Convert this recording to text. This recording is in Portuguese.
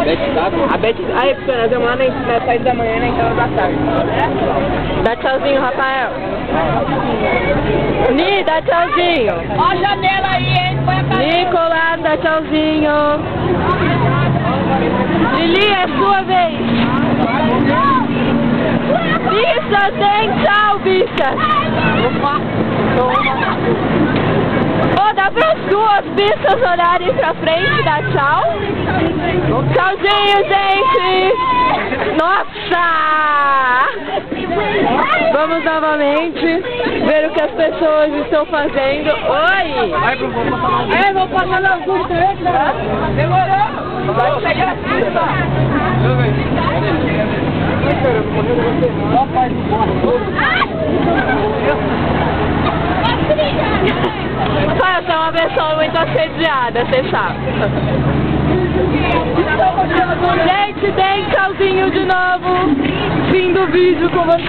A Beth... Aí, pessoal, nós vamos lá na saída da manhã e na entrada da tarde. Dá tchauzinho, Rafael. Ni, dá tchauzinho. Ó a janela aí, hein? Põe a cadeira. Nicolás, dá tchauzinho. Lili, é sua vez. Bicha, tem tchau, bicha. Ô, dá para as duas bichas olharem pra frente e dar tchau? Tchauzinho, gente! Nossa! Vamos novamente ver o que as pessoas estão fazendo. Oi! Vou passar na altura também, tá? Demorou! Vai pegar a fita! Só eu sou uma pessoa muito assediada, você sabe. Gente, deem tchauzinho de novo. Fim do vídeo com vocês.